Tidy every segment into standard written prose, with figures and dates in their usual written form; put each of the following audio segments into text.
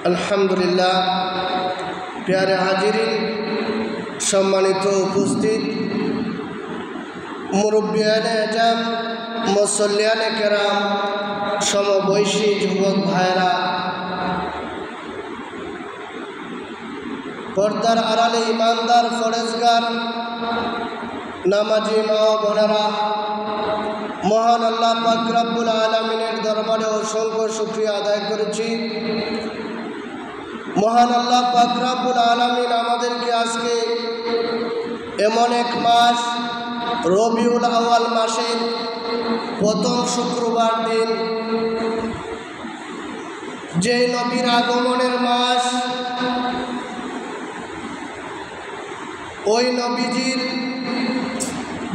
আলহামদুলিল্লাহ। প্যারে হাজিরিন, সম্মানিত উপস্থিত, মুরব্বিয়ানে আজম, মুসল্লিয়ানে কেরাম, সমবয়সী যুবক ভাইরা, পর্দার আড়ালে ইমানদার ফরেজগার নামাজি মা ও বোনেরা, মহান আল্লাহ পাক রব্বুল আলামিনের দরবারে অসংখ্য শুকরিয়া আদায় করেছি। মহান আল্লাহ পাক রব্বুল আলামিন আমাদেরকে আজকে এমন এক মাস রবিউল আউয়াল মাসের প্রথম শুক্রবার দিন, যে নবীর আগমনের মাস, ওই নবীজির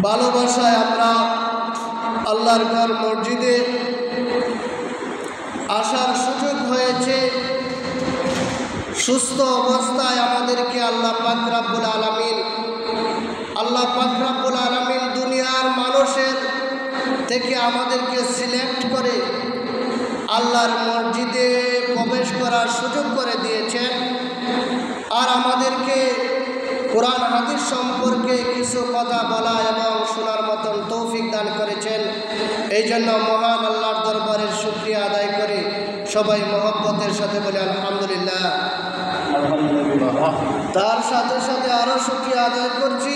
ভালোবাসায় আমরা আল্লাহর ঘর মসজিদে আসার সুযোগ হয়েছে। সুস্থ অবস্থায় আমাদেরকে আল্লাহ পাক রব্বুল আলামিন দুনিয়ার মানুষের থেকে আমাদেরকে সিলেক্ট করে আল্লাহর মসজিদে প্রবেশ করার সুযোগ করে দিয়েছেন, আর আমাদেরকে কোরআন হাদিস সম্পর্কে কিছু কথা বলা এবং শোনার মতন তৌফিক দান করেছেন। এই জন্য মহান আল্লাহর দরবারের শুকরিয়া আদায় করে সবাই মহব্বতের সাথে বলে আলহামদুলিল্লাহ। তার সাথে সাথে আরও শুকরিয়া আদায় করছি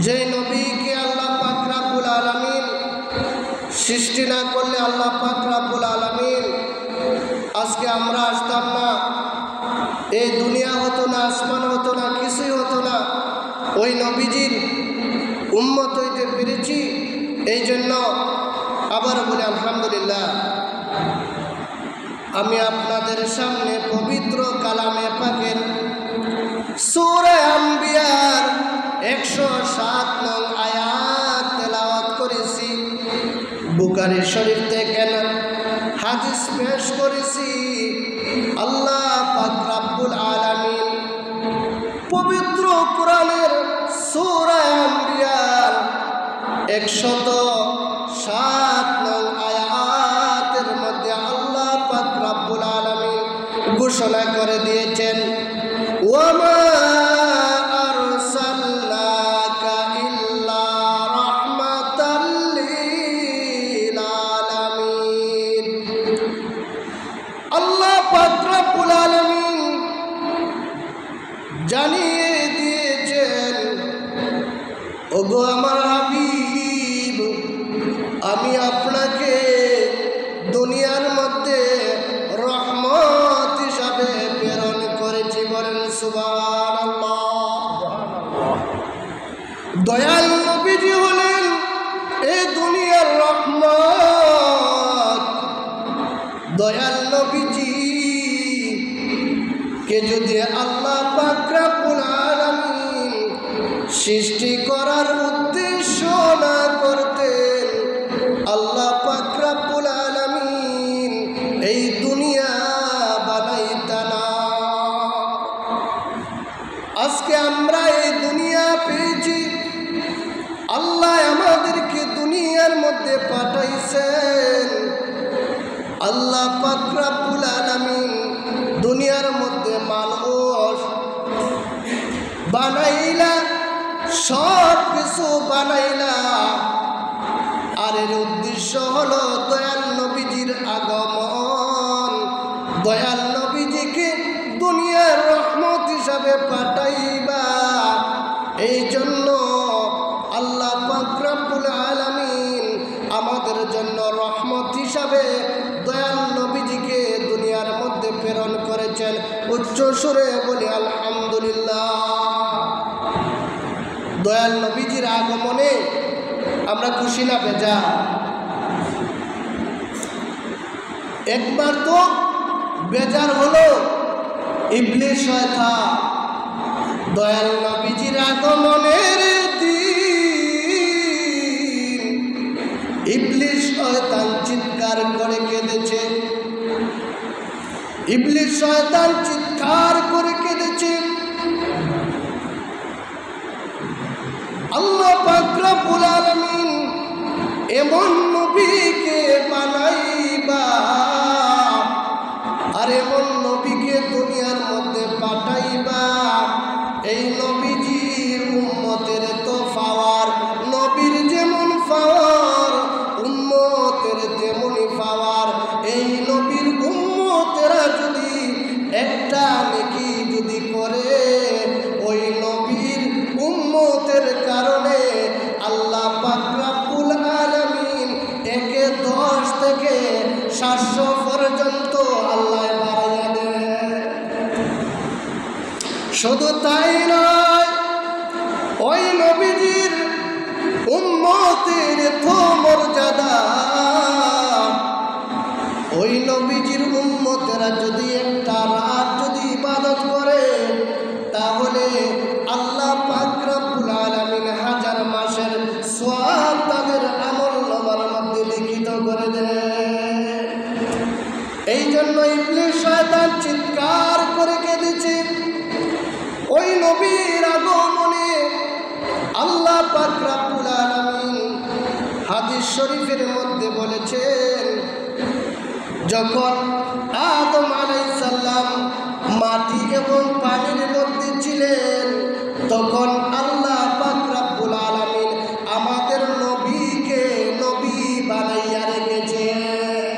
যে নবীকে আল্লাহ পাক রব্বুল আলামিন সৃষ্টি না করলে আল্লাহ পাক রব্বুল আলামিন আজকে আমরা আসতাম না, এই দুনিয়া হতো না, আসমান হতো না, কিছুই হতো না। ওই নবীজির উম্মত হইতে পেরেছি, এই জন্য আবার বলি আলহামদুলিল্লাহ। আমি আপনাদের সামনে পবিত্র কালামে পাকের সূরা আম্বিয়ার 107 নং আয়াত তেলাওয়াত করেছি। বুখারী শরীফ থেকে হাদিস পেশ করেছি। আল্লাহ পাক রব্বুল আলামিন পবিত্র কোরআনের সূরা আম্বিয়ার 107 নং আয়াতের মধ্যে আল্লাহ পাক রব্বুল আলামিন ঘোষণা করে দিয়েছেন, ওয়ামা আরসালনাকা ইল্লা রাহমাতাল লিল আলামিন। আল্লাহ পাক রব্বুল আলামিন জানিয়ে দিয়েছেন, ওগো আমার হাবিব, আমি আপনাকে দুনিয়ার মধ্যে রহমত হিসাবে প্রেরণ করেছি। বলেন সুবহানাল্লাহ। দয়াল নবীজি হলেন এই দুনিয়ার রহমত। দয়াল নবীজি কে যদি আল্লাহ পাক রব্বুল আলামিন সৃষ্টি করার উদ্দেশ্য না করতেন, আল্লাহ পাক রব্বুল আলামিন এই দুনিয়া বানাইতেন না। আজকে আমরা এই দুনিয়া পেয়েছি, আল্লাহ আমাদেরকে দুনিয়ার মধ্যে পাঠাইছেন। আল্লাহ পাক রব্বুল আলামিন দুনিয়ার মধ্যে মানুষ বানাইলা, সব কিছু বানাইলা, আর এর উদ্দেশ্য হলো দয়াল নবীজির আগমন। দয়াল নবীজিকে দুনিয়ার রহমত হিসাবে পাঠাইবা। এই জন্য আল্লাহ পাক রব্বুল আলামিন আমাদের জন্য রহমত হিসাবে দয়াল নবীজিকে দুনিয়ার মধ্যে প্রেরণ করেছেন। উচ্চ সুরে বলি আলহামদুলিল্লাহ। দয়াল নবীজির আগমনে আমরা খুশি না বেজা? একবার তো বেজার হলো ইবলিস শয়তান। দয়াল নবীজির আগমনের দিন ইবলিস শয়তান চিৎকার করে কেঁদেছে। ইবলিস শয়তান চিৎকার করে কেঁদেছে। আল্লাহ পাক রব্বুল আলামিন এমন নবীকে বানাইবা, আর এমন নবীকে দুনিয়ার মধ্যে পাঠাইবা, এই নবীজির উম্মতের তো পাওয়ার, নবীর যেমন পাওয়ার উম্মতের তেমনি পাওয়ার। এই নবীর উম্মতেরা যদি একটা নেকি যদি করে, ওই নবীর উম্মতের কারণে আল্লাহ পাক রব্বুল আলামিন একে 10 থেকে 700 পর্যন্ত আল্লাহ বাড়াইয়া দেন। শুধু তাই নয়, ওই নবীজির উম্মতের তো মর্যাদা, ওই নবীজির উম্মতেরা যদি একটা রাত যদি ইবাদত করে, তাহলে আল্লাহ পাক রব্বুল আলামিন 1000 মাসের সওয়াব তাদের আমলনামার মধ্যে লিখিত করে দেন। এই জন্য ইবলিস শয়তান চিৎকার করে কেঁদেছে ওই নবীর আগমনে। আল্লাহ পাক রব্বুল আলামিন হাদিস শরীফের মধ্যে বলেছেন, যখন আদম আলাইহিস সালাম মাটি এবং পানির মধ্যে ছিলেন, তখন আল্লাহ পাক রব্বুল আলামিন আমাদের নবীকে নবী বানাইয়া রেখেছেন।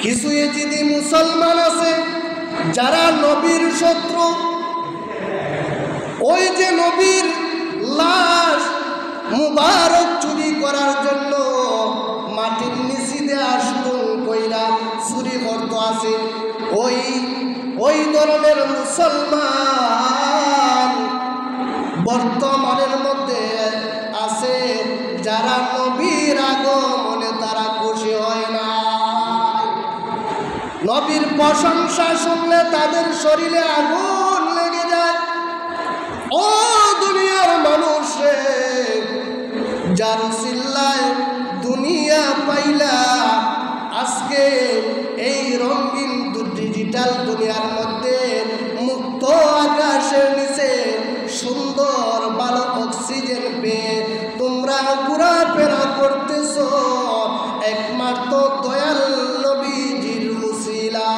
কিছু ইহুদি মুসলমান আছে যারা নবীর শত্রু, ওই যে নবীর লাশ মুবারক চুরি করার জন্য মাটির নিচে দিয়ে আসতো কইরা চুরি করতো আছে, ওই ধরনের মুসলমান বর্তমানের মধ্যে আছে যারা নবীর আগমনে তারা খুশি হয় না। নবীর প্রশংসা শুনলে তাদের শরীরে আগুন লেগে যায়। ও দুনিয়ার মানুষ রে, যার চিল্লায় দুনিয়া পাইলা, আজকে এই রঙিন ডিজিটাল দুনিয়ার মধ্যে মুক্ত আকাশের নিচে সুন্দর ভালো অক্সিজেন পেয়ে তোমরা ঘোরাফেরা করতেছ, একমাত্র দয়াল নবীজির উসিলা।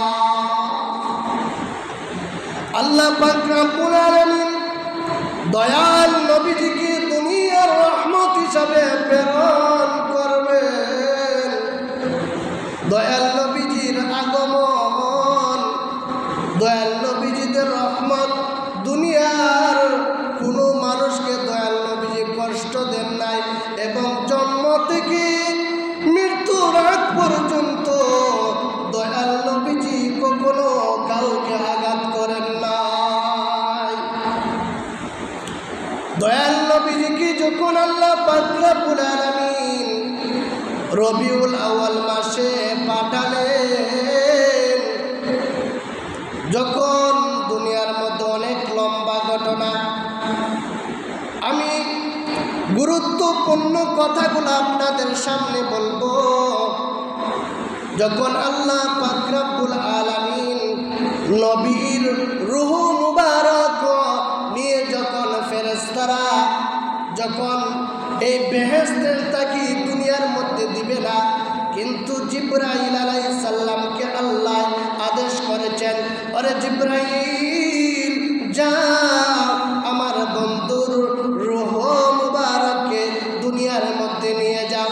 আল্লাহ পাক রব্বুল আলামিন দয়াল নবীজিকে দুনিয়ার রহমত হিসাবে প্রেরণ করবেন। দয়াল নবীজির আগমন, দয়াল নবীজিদের রহমত, দুনিয়ার কোনো মানুষকে দয়াল নবীজি কষ্ট দেন নাই, এবং জন্ম থেকে মৃত্যুর আগ পর্যন্ত দয়াল নবীজি কখনো কাউকে আঘাত করেন নাই। দয়াল নবীজিকে যখন আল্লাহ পাক রব্বুল আলামিন রবিউল আউয়াল মাসে পাঠালেন, যখন দুনিয়ার মধ্যে অনেক লম্বা ঘটনা, আমি গুরুত্বপূর্ণ কথাগুলো আপনাদের সামনে বলবো। যখন আল্লাহ পাক রব্বুল আলামিন নবীর রূহ মুবারক নিয়ে যখন ফেরেশতারা যখন এই বেহেশতের তাকি দুনিয়ার মধ্যে দিবে না, কিন্তু জিবরাইল আলাইহিস সালামকে আল্লাহ আদেশ করেছেন, আরে জিবরাইল যাও আমার বন্ধুর রূহ মুবারককে দুনিয়ার মধ্যে নিয়ে যাও।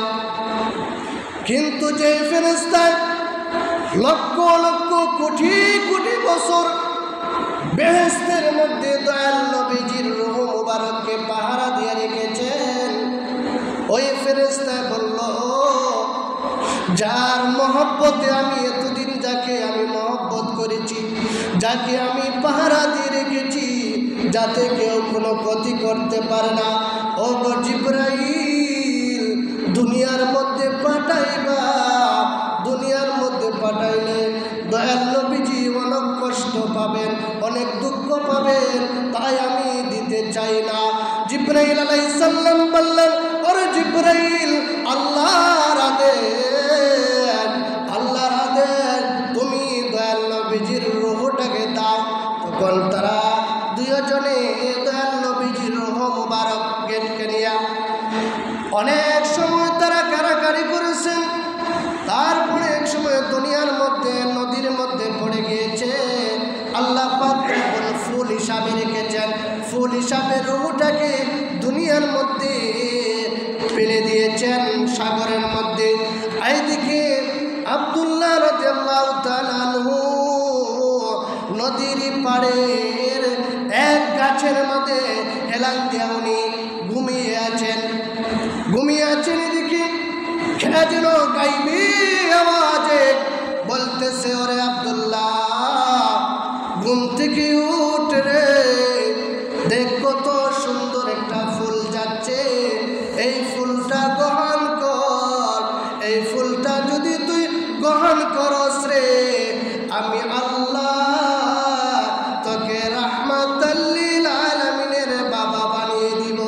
কিন্তু যে ফেরেশতা লক্ষ লক্ষ কোটি কোটি বছর বেহেশতের মধ্যে দয়াল নবীজির রূহ মুবারককে পাহারা দিয়ে রেখেছেন, ওই ফেরেশতা বলল, যার মহব্বতে আমি এতদিন যাকে আমি মহব্বত করেছি, যাকে আমি পাহারা দিয়ে রেখেছি, যাতে কেউ কোনো ক্ষতি করতে পারে না, ও জিবরাইল দুনিয়ার মধ্যে পাঠাইবা। দুনিয়ার মধ্যে পাঠাইলে দয়াল নবীজি অনেক কষ্ট পাবেন, অনেক দুঃখ পাবেন, তাই আমি দিতে চাই না। জিবরাইল আলাইহিস সালাম বললেন, ওরে জিবরাইল, আল্লাহর আদেশ, তুমি দয়াল নবীজির রূহটাকে দাও। তখন তারা দুইজনে দয়াল নবীজির রূহ মুবারক গেটকে নিয়ে অনেক সময় তারা কারাকারি করেছেন। তারপরে এক সময় দুনিয়ার মধ্যে ফুলটাকে দুনিয়ার মধ্যে ফেলে দিয়েছেন সাগরের মধ্যে। এইদিকে আব্দুল্লাহ রাদিয়াল্লাহু তাআলা আনহু নদীর পাড়ের এক গাছের মধ্যে হেলান দিয়ে উনি ঘুমিয়ে আছেন। এদিকে খেলা যেন গাইবি আওয়াজে বলতেছে, ওরে আব্দুল্লাহ, ঘুম থেকে উঠ রে, দেখ কত সুন্দর একটা ফুল যাচ্ছে, এই ফুলটা গ্রহণ কর। এই ফুলটা যদি তুই গ্রহণ করস রে, আমি আল্লাহ তোকে রাহমাতাল লিল আলামিনের বাবা বানিয়ে দিব।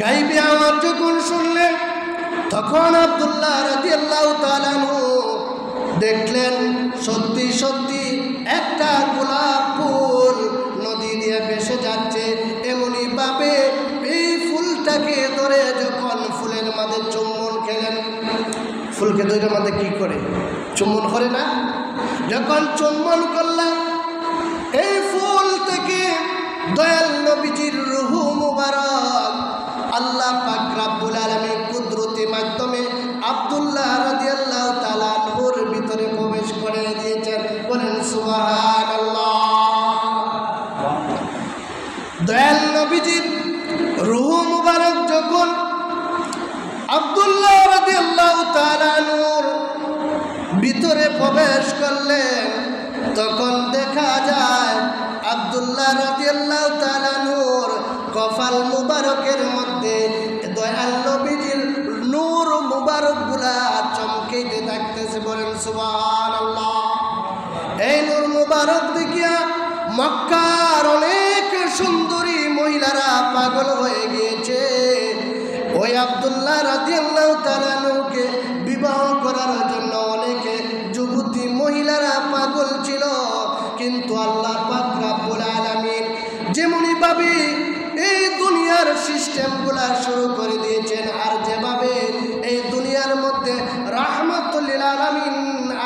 গাইবি আওয়াজ যখন শুনলেন তখন আব্দুল্লাহ রাদিয়াল্লাহু তাআলা আনহু দেখলেন সত্যি সত্যি একটা গোলাপ ফুল নদী দিয়ে ভেসে যাচ্ছে। এমনই ভাবে এই ফুলটাকে ধরে যখন ফুলের মাঝে চুম্বন খেলেন, ফুলকে ধরে মাঝে কি করে চুম্বন করে না, যখন চুম্বন করলাম এই ফুল থেকে দয়াল নবীজির রূহ মুবারক আল্লাহ পাক রব্বুল আলামিন কুদরতি মাধ্যমে আব্দুল্লাহ রাদিয়াল্লাহু তাআলা আনহুর ভিতরে প্রবেশ করে দিয়েছেন। বলেন সুবহানাল্লাহ। দয়াল নবীজির রূহ মুবারক যখন আব্দুল্লাহ রাদিয়াল্লাহু তাআলা আনহুর ভিতরে প্রবেশ করলেন তখন দেখা যায় আব্দুল্লাহ রাদিয়াল্লাহু তাআলা আনহুর কপাল মুবারকের মধ্যে দয়াল নবীজির নূর মুবারকগুলা চমকাইতে থাকতেছে। বলেন সুবহানাল্লাহ। এই নূর মুবারক দেখিয়া মক্কার অনেক সুন্দরী মহিলারা পাগল হয়ে গিয়েছে। ওই আব্দুল্লাহ রাদিয়াল্লাহু তাআলা আনহুকে বিবাহ করার জন্য অনেকে যুবতী মহিলারা পাগল ছিল, কিন্তু আল্লাহ পাক রব্বুল আলামিন যেমনই ভাবে এই দুনিয়ার সিস্টেমগুলা শুরু করে দিয়েছেন, আর যেভাবে এই দুনিয়ার মধ্যে রাহমাতুল লিল আলামিন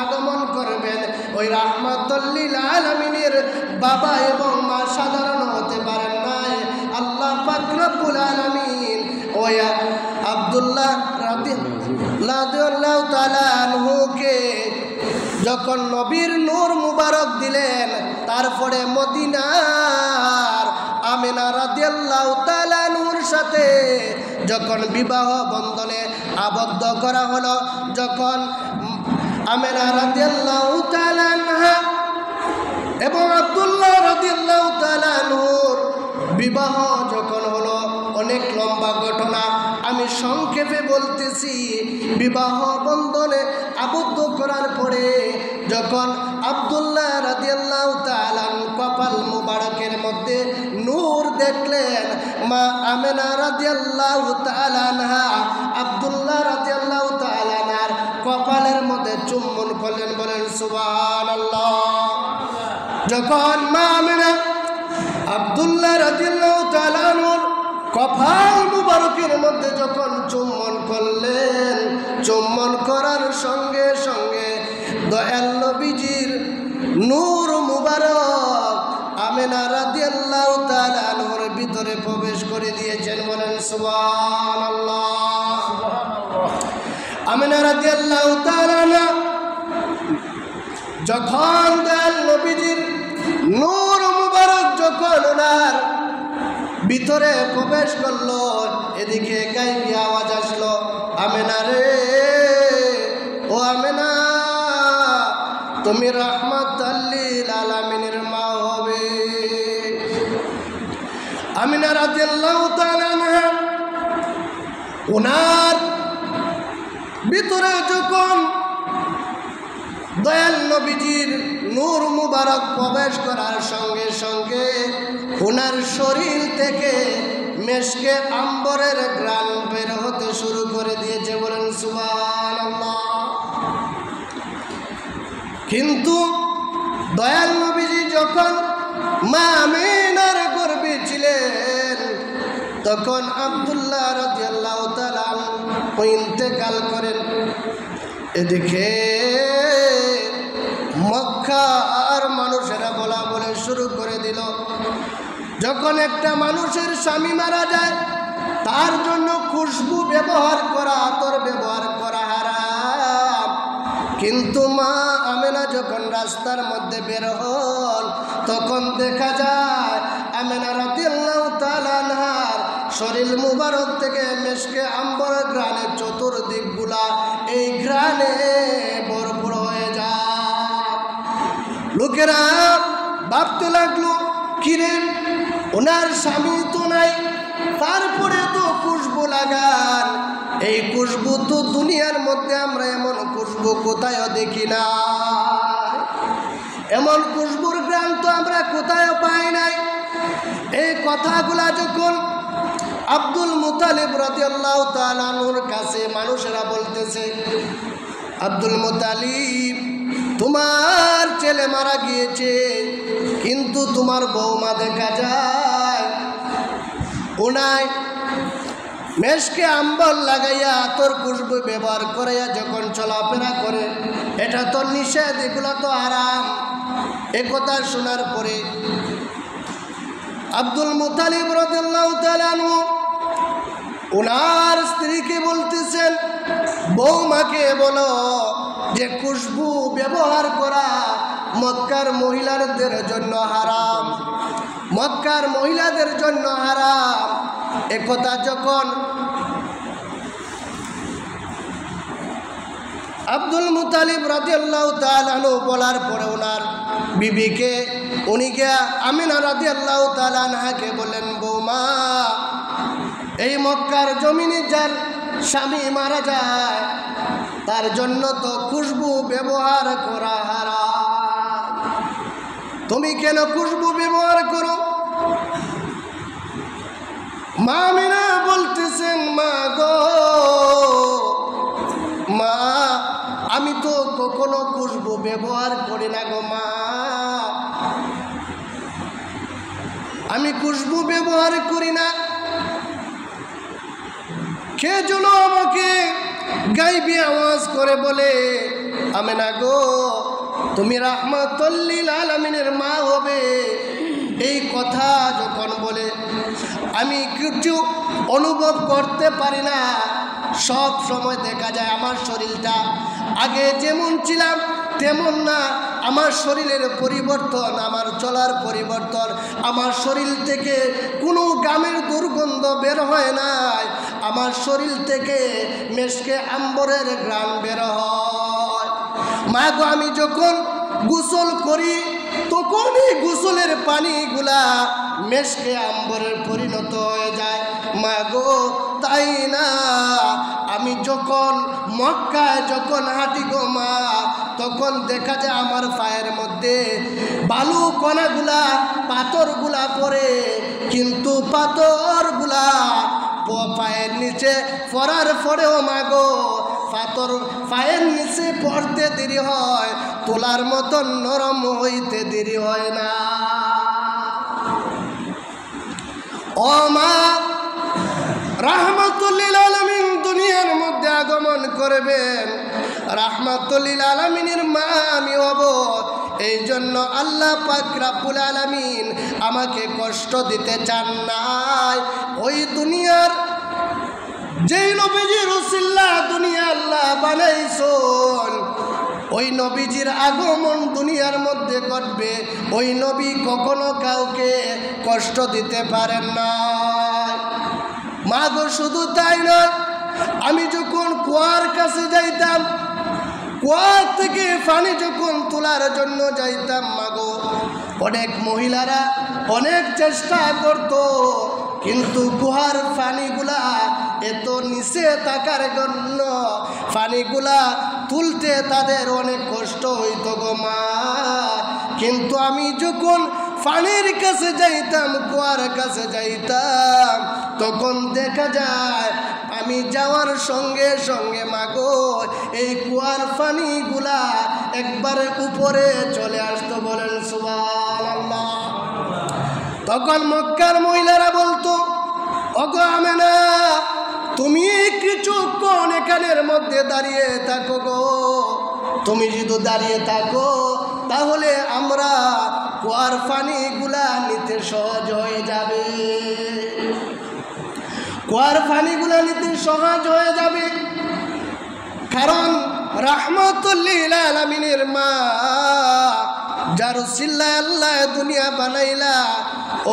আগমন করবেন, ওই রাহমাতুল লিল আলামিনের বাবা এবং মা সাধারণ হতে পারেন নাই। আল্লাহ পাক রব্বুল আলামিন ওই আব্দুল্লাহ রাদিয়াল্লাহু তাআলা আনহুকে যখন নবীর নূর মুবারক দিলেন, তারপরে মদিনার আমিনা রাদিয়াল্লাহু তাআলা আনহুর সাথে যখন বিবাহ বন্ধনে আবদ্ধ করা হলো, যখন আমিনা রাদিয়াল্লাহু তাআলা আনহা এবং আব্দুল্লাহ রাদিয়াল্লাহু তাআলা আনহুর বিবাহ যখন হলো, অনেক লম্বা ঘটনা, আমি সংক্ষেপে বলতেছি। বিবাহ বন্ধনে আবদ্ধ করার পরে যখন আব্দুল্লাহ রাদিয়াল্লাহু তাআলা কপাল মুবারকের মধ্যে নূর দেখলেন, মা আমিনা রাদিয়াল্লাহু তাআলা আনহা আব্দুল্লাহ রাদিয়াল্লাহু তাআলা আনহার কপালের মধ্যে চুম্বন করলেন। বলেন সুবহানাল্লাহ। যখন মা আমিনা আব্দুল্লাহ রাদিয়াল্লাহু তাআলা আনহুর কপাল মুবারকের মধ্যে যখন চুম্বন করলেন, চুম্বন করার সঙ্গে সঙ্গে দয়াল নবীজির নূর মুবারক আমিনা রাদিয়াল্লাহু তাআলা আনহুর ভিতরে প্রবেশ করে দিয়েছেন। বলেন সুবহানাল্লাহ। আমিনা রাদিয়াল্লাহু তাআলা যখন দয়াল নবীজির নূর মুবারক যখন ওনার ভিতরে প্রবেশ করলো, এদিকে গাইবি আওয়াজ আসলো, আমিনা রে, ও আমিনা, তুমি রাহমাতাল লিল আলামিনের মা হবে। আমিনা রাদিয়াল্লাহু তাআলা আনহা ওনার ভিতরে যখন দয়াল নবীজির নূর মুবারক প্রবেশ করার সঙ্গে সঙ্গে ওনার শরীর থেকে মেশকে আম্বরের ঘ্রাণ বের হতে শুরু করে দিয়েছে। বলেন সুবহানাল্লাহ। কিন্তু দয়াল নবীজি যখন মা আমিনার গর্ভে ছিলেন তখন আব্দুল্লাহ রাদিয়াল্লাহু তাআলা ইন্তেকাল করেন। এদিকে মক্কার মানুষেরা বলা বলে শুরু করে দিল, যখন একটা মানুষের স্বামী মারা যায় তার জন্য খুশবু ব্যবহার করা, আতর ব্যবহার করা হারাম। কিন্তু মা আমেনা যখন রাস্তার মধ্যে বের হন তখন দেখা যায় আমেনা রাদিয়াল্লাহু তাআলা আনহার শরীর মুবারক থেকে মেশকে আম্বর ঘ্রাণে চতুর্দিকগুলা এই ঘ্রাণে ভরপুর হয়ে যায়। লোকেরা ভাবতে লাগলো, কিরে ওনার স্বামী তো নাই, তারপরে তো খুশবু লাগান। এই খুশবু তো দুনিয়ার মধ্যে আমরা এমন খুশবু কোথায়ও দেখি না, এমন খুশবুর ঘ্রাণ তো আমরা কোথায়ও পাই নাই। এই কথাগুলা যখন আব্দুল মুতালিব রাদিয়াল্লাহু তাআলা আনহুর কাছে মানুষেরা বলতেছে, আব্দুল মুতালিব তোমার ছেলে মারা গিয়েছে, কিন্তু তোমার বৌমা দেখা যায় ওনায় মেশকে আম্বর লাগাইয়া আতর খুশবু ব্যবহার করাইয়া যখন চলাফেরা করে, এটা তো নিষেধ, এগুলো তো আরাম। একথা শোনার পরে আব্দুল মুতালিব রাদিয়াল্লাহু তাআলা আনহু ওনার স্ত্রীকে বলতেছেন, বৌমাকে বলো যে খুশবু ব্যবহার করা মক্কার মহিলাদের জন্য হারাম, মক্কার মহিলাদের জন্য হারাম। একথা যখন আব্দুল মুতালিব রাদিয়াল্লাহু তাআলা আনহু বলার পরে ওনার বিবিকে উনিকে আমিনা রাদিয়াল্লাহু তাআলা আনহাকে বলেন, বৌমা এই মক্কার জমিনে যার স্বামী মারা যায় তার জন্য তো খুশবু ব্যবহার করা হারাম, তুমি কেন খুশবু ব্যবহার করো? মা আমিনা বলতেছেন, মা গো মা আমি তো কখনো খুশবু ব্যবহার করি না গো মা, আমি খুশবু ব্যবহার করি না। কে যেন আমাকে গাইবি আওয়াজ করে বলে, আমিনা গো তুমি রাহমাতুল লিল আলামিনের মা হবে। এই কথা যখন বলে আমি কিছু অনুভব করতে পারি না। সব সময় দেখা যায় আমার শরীরটা আগে যেমন ছিলাম তেমন না, আমার শরীরের পরিবর্তন, আমার চলার পরিবর্তন, আমার শরীর থেকে কোনো গামের দুর্গন্ধ বের হয় নাই, আমার শরীর থেকে মেশকে আম্বরের ঘ্রাণ বের হয়। মা গো আমি যখন গোসল করি তখনই গোসলের পানিগুলা মেশকে আম্বরের পরিণত হয়ে যায়। মা গো তাই না, আমি যখন মক্কায় যখন হাঁটি গো মা, তখন দেখা যায় আমার পায়ের মধ্যে বালু কণাগুলা পাথরগুলা পড়ে, কিন্তু পাথরগুলা পায়ের নিচে পড়ার পরেও মা গো পাথর পায়ের নিচে পড়তে দেরি হয়, তোলার মতন নরম হইতে দেরি হয় না। ও মা রাহমাতুল লিল আলামিন দুনিয়ার মধ্যে আগমন করবেন, রাহমাতুল লিল আলামিনের মা আমি হব। এই জন্য আল্লাহ পাক রব্বুল আলামিন আমাকে কষ্ট দিতে চান নাই। ওই দুনিয়ার যেই নবীজির উসিলা দুনিয়া আল্লাহ বানাইছেন, ওই নবীজির আগমন দুনিয়ার মধ্যে ঘটবে, ওই নবী কখনো কাউকে কষ্ট দিতে পারেন না। মা গো শুধু তাই নয়, আমি যখন কুয়ার কাছে যাইতাম, কুয়ার থেকে পানি যখন তোলার জন্য যাইতাম, মা গো অনেক মহিলারা অনেক চেষ্টা করত, কিন্তু কুয়ার পানিগুলা এত নিচে থাকার জন্য পানিগুলা তুলতে তাদের অনেক কষ্ট হইত গো মা। কিন্তু আমি যখন পানির কাছে যাইতাম, কুয়ার কাছে যাইতাম, তখন দেখা যায় আমি যাওয়ার সঙ্গে সঙ্গে মা গো এই কুয়ার পানিগুলা একবারে উপরে চলে আসতো। বলেন সুবহানাল্লাহ। তখন মক্কার মহিলারা বলতো, ওগো আমেনা তুমি কিছুক্ষণ এখানের মধ্যে দাঁড়িয়ে থাকো গো, তুমি যদি দাঁড়িয়ে থাকো তাহলে আমরা কুয়ার পানিগুলা নিতে সহজ হয়ে যাবে, কুয়ার পানিগুলা নিতে সহজ হয়ে যাবে। কারণ রাহমাতুল লিল আলামিনের মা যার উসিলায় আল্লাহ দুনিয়া বানাইলা,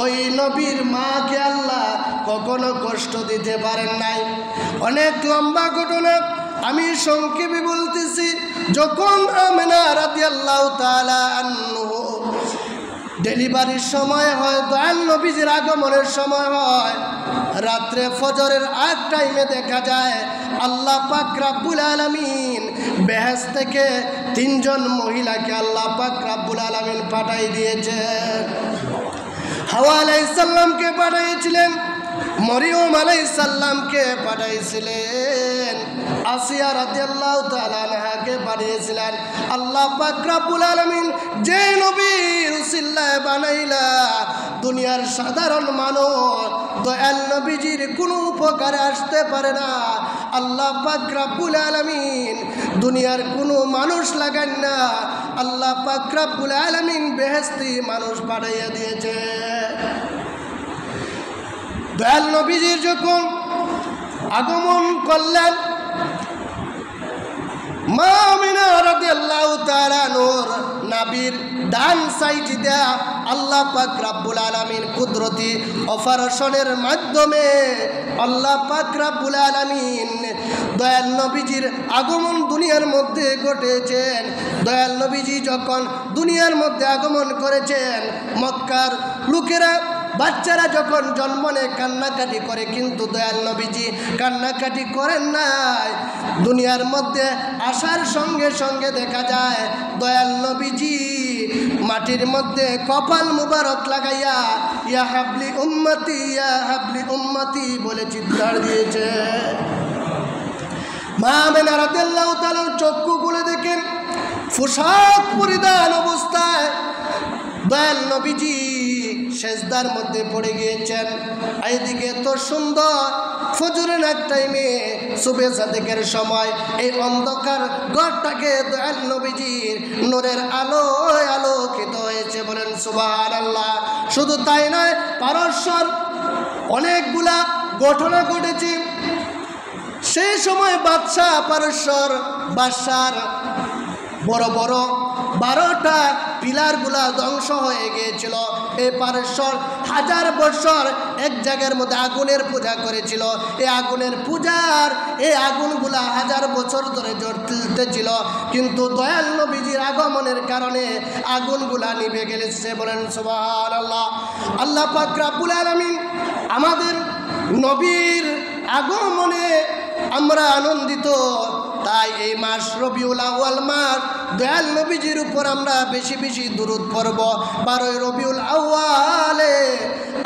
ওই নবীর মাকে আল্লাহ কখনো কষ্ট দিতে পারেন নাই। অনেক লম্বা ঘটনা, আমি সংক্ষেপে বলতেছি। যখন আমিনা রাদিয়াল্লাহু তাআলা আনহু ডেলিভারির সময় হয়, দয়াল নবীজির আগমনের সময় হয়, রাত্রে ফজরের আগ টাইমে দেখা যায় আল্লাহ পাক রব্বুল আলামিন বেহেশত থেকে 3 জন মহিলাকে আল্লাহ পাক রব্বুল আলামিন পাঠাই দিয়েছেন। হাওয়া আলাইহিস সালামকে পাঠাইছিলেন, মরিয়ম আলাইহিস সালামকে পাঠাইছিলেন, আসিয়া রাদিয়াল্লাহু তাআলা আনহাকে পাঠিয়েছিলেন। আল্লাহ পাক রব্বুল আলামিন যে নবীর উসিলায় বানাইলা, দুনিয়ার সাধারণ মানুষ দয়াল নবীজির কোনো উপকারে আসতে পারে না। আল্লাহ পাক রব্বুল আলামিন দুনিয়ার কোনো মানুষ লাগান না, আল্লাহ পাক রব্বুল আলামিন বেহেশতি মানুষ পাঠাইয়া দিয়েছে। দয়াল নবীজির যখন আগমন করলেন, মা আমিনা রাদিয়াল্লাহু তাআলা নূর নবীর ডান সাইডে দেয়া আল্লাহ পাক রব্বুল আলামিন কুদরতি অপারেশনের মাধ্যমে আল্লাহ পাক রব্বুল আলামিন দয়াল নবীজির আগমন দুনিয়ার মধ্যে ঘটেছেন। দয়াল নবীজি যখন দুনিয়ার মধ্যে আগমন করেছেন, মক্কার লোকেরা বাচ্চারা যখন জন্ম নেয় কান্নাকাটি করে, কিন্তু দয়াল নবীজি কান্নাকাটি করেন নাই। দুনিয়ার মধ্যে আসার সঙ্গে সঙ্গে দেখা যায় দয়াল নবীজি মাটির মধ্যে কপাল মুবারক লাগাইয়া ইয়া হাবলি উম্মতি, ইয়া হাবলি উম্মতি বলে চিৎকার দিয়েছে। মা আমিনা রাদিয়াল্লাহু তাআলা চক্ষু খুলে দেখেন পোশাক পরিধান অবস্থায় দয়াল নবীজি সেজদার মধ্যে পড়ে গিয়েছেন। এইদিকে তো সুন্দর ফজরের এক টাইমে সুবে সাদেকের সময় এই অন্ধকার ঘরটাকে দয়াল নবীজির নূরের আলোয় আলোকিত হয়েছে, বলেন সুবহানাল্লাহ। শুধু তাই নয়, পারস্যর অনেকগুলা ঘটনা ঘটেছে। সেই সময় বাদশাহ পারস্যর বাদশার বড় বড় 12টা পিলারগুলা ধ্বংস হয়ে গিয়েছিল। এই পারস্যর 1000 বছর এক জায়গার মধ্যে আগুনের পূজা করেছিল। এই আগুনের পূজার এই আগুনগুলা 1000 বছর ধরে জ্বলতেছিল, কিন্তু দয়াল নবীজির আগমনের কারণে আগুনগুলা নিভে গেছে, বলেন সুবহানাল্লাহ। আল্লাহ পাক রব্বুল আলামিন আমাদের নবীর আগমনে আমরা আনন্দিত। তাই এই মাস রবিউল আউয়াল মাস, দয়াল নবীজির উপর আমরা বেশি বেশি দুরূদ পড়ব। 12 রবিউল আউয়ালে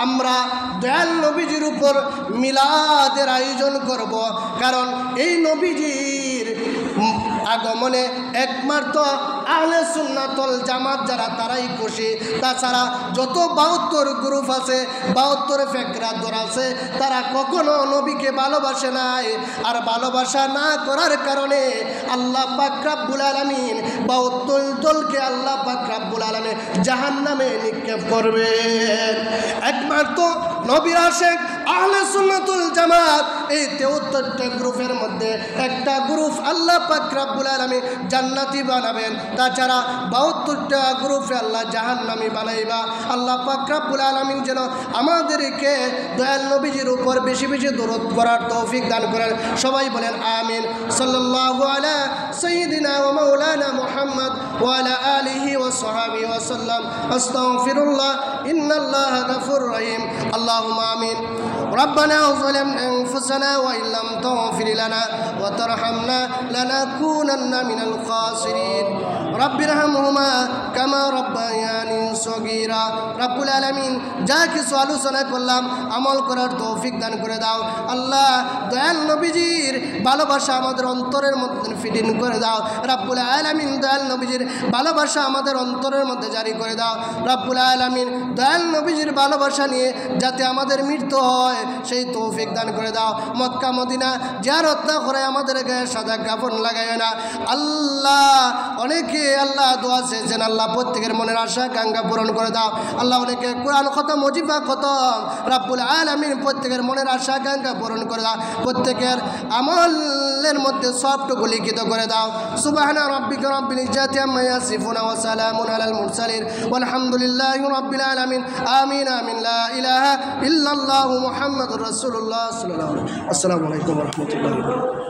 আমরা দয়াল নবীজির উপর মিলাদের আয়োজন করব, কারণ এই নবীজির আগমনে একমাত্র আহলে সুন্নাতুল জামাত যারা তারাই খুশি। তাছাড়া যত 72 গ্রুপ আছে, 72 ফেকরা দল আছে, তারা কখনো নবীকে ভালোবাসে নাই। আর ভালোবাসা না করার কারণে আল্লাহ পাক রব্বুল আলামিন 72 দলকে আল্লাহ পাক রব্বুল আলামিন জাহান্নামে নিক্ষেপ করবে। একমাত্র নবীর আশিক আহলে সুন্নাতুল জামাত এই 73টা গ্রুপের মধ্যে একটা গ্রুপ আল্লাহ পাক রব্বুল আলামিন জান্নাতি বানাবেন। তাছাড়া 72টা গ্রুপে আল্লাহ জাহান্নামী বানাইবা। আল্লাহ পাক রব্বুল আলামিন যেন আমাদেরকে দয়াল নবীজির উপর বেশি বেশি দরুদ পড়ার তৌফিক দান করেন। সবাই বলেন আমিন। সাল্লাল্লাহু আলা সাইয়্যিদিনা ওয়া মাওলানা মুহাম্মদ ওয়া আলা আলিহি ওয়া সাহবিহি ওয়া সাল্লাম। আস্তাগফিরুল্লাহ, ইন্নাল্লাহা গফুরুর রহিম। আল্লাহুম্মা আমিন। ربنا ظلمنا أنفسنا وإن لم تغفر لنا وترحمنا لنكونن من الخاسرين رب ارحمهما كما ربياني صغيرا رب العالمين যা কিছু আলোচনা করলাম আমল করার তৌফিক দান করে দাও আল্লাহ। দয়াল নবীজির ভালোবাসা আমাদের অন্তরের মধ্যে ফিটিং করে দাও রব্বুল আলামিন। দয়াল নবীজির ভালোবাসা আমাদের অন্তরের মধ্যে জারি করে দাও রব্বুল আলামিন। দয়াল নবীজির ভালোবাসা নিয়ে যাতে আমাদের মৃত্যু হয় সেই তৌফিক দান করে দাও। মক্কা মদিনা জিয়ারত না করে আমাদের গায়ে সাদা কাফন লাগায় না আল্লাহ। অনেকে আল্লাহ দোয়া চেয়েছেন আল্লাহ প্রত্যেকের মনের আশা আকাঙ্ক্ষা পূরণ করে দাও আল্লাহ। অনেকে কোরআন খতম ওজিফা খতম রাব্বুল আলামিন প্রত্যেকের মনের আশা আকাঙ্ক্ষা পূরণ করে দাও, প্রত্যেকের আমলের মধ্যে সবটুকু লিখিত করে দাও। সুবহানা রাব্বিকা রাব্বিল ইজ্জাতি আম্মা ইয়াসিফুন ওয়া সালামুন আলাল মুরসালিন ওয়ালহামদুলিল্লাহি রাব্বিল আলামিন। আমিন আমিন। লা ইলাহা ইল্লাল্লাহু মুহাম্মাদুর রাসূলুল্লাহ সাল্লাল্লাহু আলাইহি ওয়া সাল্লাম। আসসালামু আলাইকুম ওয়া রাহমাতুল্লাহি।